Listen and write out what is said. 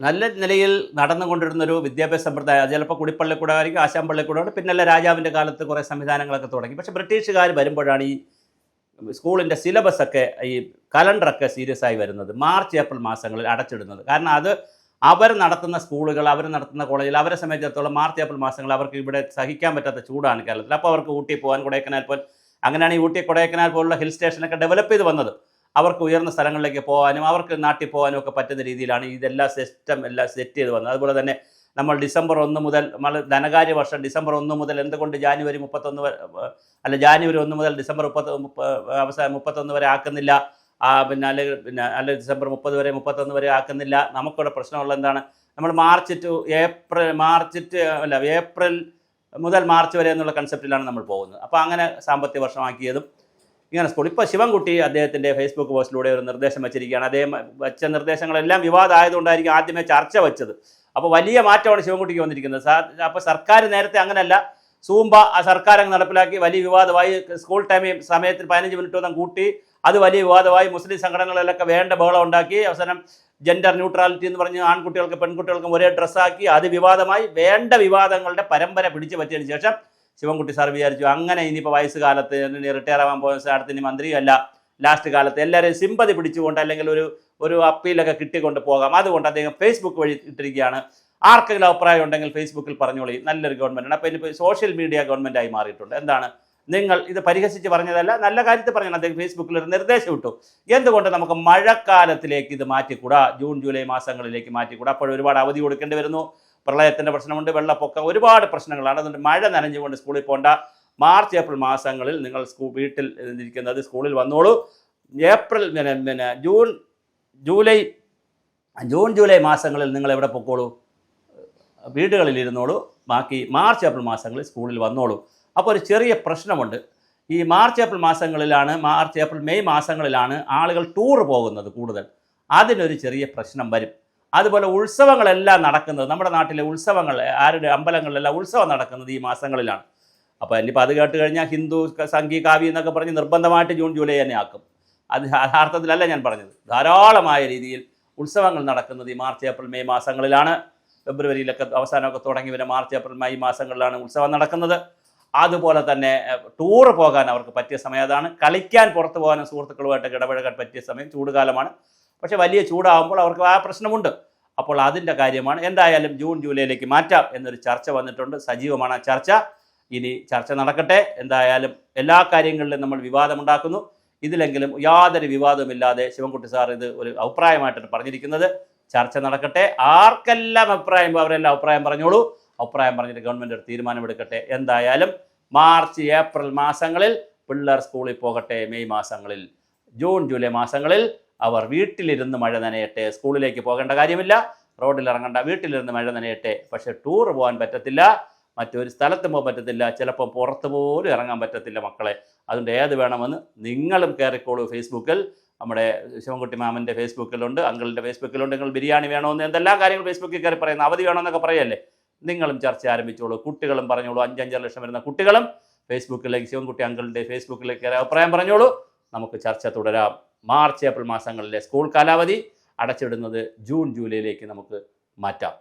നല്ല നിലയിൽ നടന്നുകൊണ്ടിരുന്നൊരു വിദ്യാഭ്യാസ സമ്പ്രദായം. അത് ചിലപ്പോൾ കുടിപ്പള്ളിക്കൂടെ ആയിരിക്കും, ആശാൻ പള്ളിക്കൂടെ, പിന്നല്ല രാജാവിൻ്റെ കാലത്ത് കുറേ സംവിധാനങ്ങളൊക്കെ തുടങ്ങി. പക്ഷേ ബ്രിട്ടീഷുകാർ വരുമ്പോഴാണ് ഈ സ്കൂളിൻ്റെ സിലബസൊക്കെ, ഈ കലണ്ടറൊക്കെ സീരിയസ് ആയി വരുന്നത്. മാർച്ച് ഏപ്രിൽ മാസങ്ങളിൽ അടച്ചിടുന്നത്. കാരണം അത് അവർ നടത്തുന്ന സ്കൂളുകൾ, അവർ നടത്തുന്ന കോളേജിൽ അവരെ സംബന്ധിച്ചിടത്തോളം മാർച്ച് ഏപ്രിൽ മാസങ്ങൾ അവർക്ക് ഇവിടെ സഹിക്കാൻ പറ്റാത്ത ചൂടാണ് കേരളത്തിൽ. അപ്പോൾ അവർക്ക് ഊട്ടി പോകാൻ, കൊടൈക്കനാൽ പോകാൻ, അങ്ങനെയാണ് ഈ ഊട്ടി കൊടൈക്കനാൽ പോലുള്ള ഹിൽ സ്റ്റേഷനൊക്കെ ഡെവലപ്പ് ചെയ്ത് വന്നത്. അവർക്ക് ഉയർന്ന സ്ഥലങ്ങളിലേക്ക് പോകാനും അവർക്ക് നാട്ടിൽ പോകാനും ഒക്കെ പറ്റുന്ന രീതിയിലാണ് ഇതെല്ലാം സിസ്റ്റം എല്ലാം സെറ്റ് ചെയ്ത് വന്നത്. അതുപോലെ തന്നെ നമ്മൾ ഡിസംബർ 1 മുതൽ, നമ്മൾ ധനകാര്യ വർഷം ഡിസംബർ 1 മുതൽ എന്തുകൊണ്ട് ജാനുവരി 1 മുതൽ ഡിസംബർ 31 വരെ ആക്കുന്നില്ല, അല്ല ഡിസംബർ 30 വരെ 31 വരെ ആക്കുന്നില്ല? നമുക്കിവിടെ പ്രശ്നമുള്ള എന്താണ്? നമ്മൾ ഏപ്രിൽ മുതൽ മാർച്ച് വരെ എന്നുള്ള കൺസെപ്റ്റിലാണ് നമ്മൾ പോകുന്നത്. അപ്പോൾ അങ്ങനെ സാമ്പത്തിക വർഷമാക്കിയതും ഇങ്ങനെ സ്കൂൾ. ഇപ്പോൾ ശിവൻകുട്ടി അദ്ദേഹത്തിൻ്റെ ഫേസ്ബുക്ക് പോസ്റ്റിലൂടെ ഒരു നിർദ്ദേശം വെച്ചിരിക്കുകയാണ്. അദ്ദേഹം വെച്ച നിർദ്ദേശങ്ങളെല്ലാം വിവാദമായതുകൊണ്ടായിരിക്കും ആദ്യമേ ചർച്ച വെച്ചത്. അപ്പോൾ വലിയ മാറ്റമാണ് ശിവൻകുട്ടിക്ക് വന്നിരിക്കുന്നത്. അപ്പോൾ സർക്കാർ നേരത്തെ അങ്ങനെയല്ല, സൂംബ ആ സർക്കാർ അങ്ങ് നടപ്പിലാക്കി, വലിയ വിവാദമായി. സ്കൂൾ സമയത്തിൽ 15 മിനിറ്റ് കൂട്ടി, അത് വലിയ വിവാദമായി. മുസ്ലിം സംഘടനകളിലൊക്കെ വേണ്ട ബഹളം ഉണ്ടാക്കി. അവസാനം ജെൻഡർ ന്യൂട്രാലിറ്റി എന്ന് പറഞ്ഞ് ആൺകുട്ടികൾക്കും പെൺകുട്ടികൾക്കും ഒരേ ഡ്രസ്സാക്കി, അത് വിവാദമായി. വേണ്ട വിവാദങ്ങളുടെ പരമ്പര പിടിച്ചു പറ്റിയതിന് ശേഷം ശിവൻകുട്ടി സാർ വിചാരിച്ചു, അങ്ങനെ ഇനിയിപ്പോൾ വയസ്സുകാലത്ത് റിട്ടയർ ആവാൻ പോകുന്ന സ്ഥലത്ത് ഇനി മന്ത്രിയല്ല, ലാസ്റ്റ് കാലത്ത് എല്ലാവരെയും സിമ്പതി പിടിച്ചുകൊണ്ട് അല്ലെങ്കിൽ ഒരു അപ്പീലൊക്കെ കിട്ടിക്കൊണ്ട് പോകാം. അതുകൊണ്ട് അദ്ദേഹം ഫേസ്ബുക്ക് വഴി ഇട്ടിരിക്കുകയാണ്. ആർക്കെങ്കിലും അഭിപ്രായം ഉണ്ടെങ്കിൽ ഫേസ്ബുക്കിൽ പറഞ്ഞോളി, നല്ലൊരു ഗവൺമെൻറ്റാണ്. അപ്പോൾ ഇനിയിപ്പോൾ സോഷ്യൽ മീഡിയ ഗവൺമെൻറ്റായി മാറിയിട്ടുണ്ട്. എന്താണ്, നിങ്ങൾ ഇത് പരിഹസിച്ച് പറഞ്ഞതല്ല, നല്ല കാര്യത്തിൽ പറഞ്ഞാൽ അദ്ദേഹം ഫേസ്ബുക്കിൽ ഒരു നിർദ്ദേശം ഇട്ടു. എന്തുകൊണ്ട് നമുക്ക് മഴക്കാലത്തിലേക്ക് ഇത് മാറ്റിക്കൂടാ, ജൂൺ ജൂലൈ മാസങ്ങളിലേക്ക് മാറ്റിക്കൂടാ? അപ്പോൾ ഒരുപാട് അവധി കൊടുക്കേണ്ടി വരുന്നു, പ്രളയത്തിൻ്റെ പ്രശ്നമുണ്ട്, വെള്ളപ്പൊക്കം, ഒരുപാട് പ്രശ്നങ്ങളാണ്. അതുകൊണ്ട് മഴ നനഞ്ഞുകൊണ്ട് സ്കൂളിൽ പോകേണ്ട. മാർച്ച് ഏപ്രിൽ മാസങ്ങളിൽ നിങ്ങൾ വീട്ടിൽ ഇരിക്കുന്നത് സ്കൂളിൽ വന്നോളൂ. ജൂൺ ജൂലൈ മാസങ്ങളിൽ നിങ്ങൾ എവിടെ പൊക്കോളൂ, വീടുകളിലിരുന്നോളൂ. ബാക്കി മാർച്ച് ഏപ്രിൽ മാസങ്ങളിൽ സ്കൂളിൽ വന്നോളൂ. അപ്പോൾ ഒരു ചെറിയ പ്രശ്നമുണ്ട്. ഈ മാർച്ച് ഏപ്രിൽ മെയ് മാസങ്ങളിലാണ് ആളുകൾ ടൂർ പോകുന്നത് കൂടുതൽ. അതിനൊരു ചെറിയ പ്രശ്നം വരും. അതുപോലെ ഉത്സവങ്ങളെല്ലാം നടക്കുന്നത്, നമ്മുടെ നാട്ടിലെ ഉത്സവങ്ങൾ, ആരുടെ അമ്പലങ്ങളിലെല്ലാം ഉത്സവം നടക്കുന്നത് ഈ മാസങ്ങളിലാണ്. അപ്പോൾ ഇനിയിപ്പോൾ അത് കേട്ട് കഴിഞ്ഞാൽ ഹിന്ദു സംഗീത കാവ്യം എന്നൊക്കെ പറഞ്ഞ് നിർബന്ധമായിട്ട് ജൂൺ ജൂലൈ തന്നെ ആക്കും. അത് യഥാർത്ഥത്തിലല്ല ഞാൻ പറഞ്ഞത്. ധാരാളമായ രീതിയിൽ ഉത്സവങ്ങൾ നടക്കുന്നത് ഈ മാർച്ച് ഏപ്രിൽ മെയ് മാസങ്ങളിലാണ്. ഫെബ്രുവരിയിലൊക്കെ അവസാനമൊക്കെ തുടങ്ങി വരെ മാർച്ച് ഏപ്രിൽ മെയ് മാസങ്ങളിലാണ് ഉത്സവം നടക്കുന്നത്. അതുപോലെ തന്നെ ടൂർ പോകാൻ അവർക്ക് പറ്റിയ സമയം അതാണ്. കളിക്കാൻ പുറത്തു പോകാനും സുഹൃത്തുക്കളുമായിട്ട് ഇടപഴകാൻ പറ്റിയ സമയം ചൂടുകാലമാണ്. പക്ഷേ വലിയ ചൂടാകുമ്പോൾ അവർക്ക് ആ പ്രശ്നമുണ്ട്. അപ്പോൾ അതിൻ്റെ കാര്യമാണ്. എന്തായാലും ജൂൺ ജൂലൈയിലേക്ക് മാറ്റാം എന്നൊരു ചർച്ച വന്നിട്ടുണ്ട്. സജീവമാണ് ആ ചർച്ച. ഇനി ചർച്ച നടക്കട്ടെ. എന്തായാലും എല്ലാ കാര്യങ്ങളിലും നമ്മൾ വിവാദമുണ്ടാക്കുന്നു. ഇതിലെങ്കിലും യാതൊരു വിവാദവുമില്ലാതെ ശിവൻകുട്ടി സാർ ഇത് ഒരു അഭിപ്രായമായിട്ടാണ് പറഞ്ഞിരിക്കുന്നത്. ചർച്ച നടക്കട്ടെ. ആർക്കെല്ലാം അഭിപ്രായം അവരെല്ലാം അഭിപ്രായം പറഞ്ഞോളൂ. അഭിപ്രായം പറഞ്ഞിട്ട് ഗവൺമെൻറ് ഒരു തീരുമാനമെടുക്കട്ടെ. എന്തായാലും മാർച്ച് ഏപ്രിൽ മാസങ്ങളിൽ പിള്ളേർ സ്കൂളിൽ പോകട്ടെ. മെയ് മാസങ്ങളിൽ, ജൂൺ ജൂലൈ മാസങ്ങളിൽ അവർ വീട്ടിലിരുന്ന് മഴ നനയട്ടെ. സ്കൂളിലേക്ക് പോകേണ്ട കാര്യമില്ല, റോഡിൽ ഇറങ്ങേണ്ട, വീട്ടിലിരുന്ന് മഴ നനയട്ടെ. പക്ഷേ ടൂർ പോകാൻ പറ്റത്തില്ല, മറ്റൊരു സ്ഥലത്തും പോകാൻ പറ്റത്തില്ല, ചിലപ്പോൾ പുറത്ത് പോലും ഇറങ്ങാൻ പറ്റത്തില്ല മക്കളെ. അതുകൊണ്ട് ഏത് വേണമെന്ന് നിങ്ങളും കയറിക്കോളൂ. ഫേസ്ബുക്കിൽ നമ്മുടെ ശിവൻകുട്ടി മാമൻ്റെ ഫേസ്ബുക്കിലുണ്ട്, അങ്കിളിൻ്റെ ഫേസ്ബുക്കിലുണ്ട്. നിങ്ങൾ ബിരിയാണി വേണമെന്ന് എന്തെല്ലാം കാര്യങ്ങൾ ഫേസ്ബുക്കിൽ കയറി പറയുന്നത്, അവധി വേണമെന്നൊക്കെ പറയല്ലേ. നിങ്ങളും ചർച്ച ആരംഭിച്ചോളൂ. കുട്ടികളും പറഞ്ഞോളൂ. 5-5 ലക്ഷം വരുന്ന കുട്ടികളും ഫേസ്ബുക്കിലേക്ക്, ശിവൻകുട്ടി അങ്കിളിൻ്റെ ഫേസ്ബുക്കിലേക്ക് കയറി അഭിപ്രായം പറഞ്ഞോളൂ. നമുക്ക് ചർച്ച തുടരാം. മാർച്ച് ഏപ്രിൽ മാസങ്ങളിലെ സ്കൂൾ കാലാവധി അടച്ചിടുന്നത് ജൂൺ ജൂലൈയിലേക്ക് നമുക്ക് മാറ്റാം.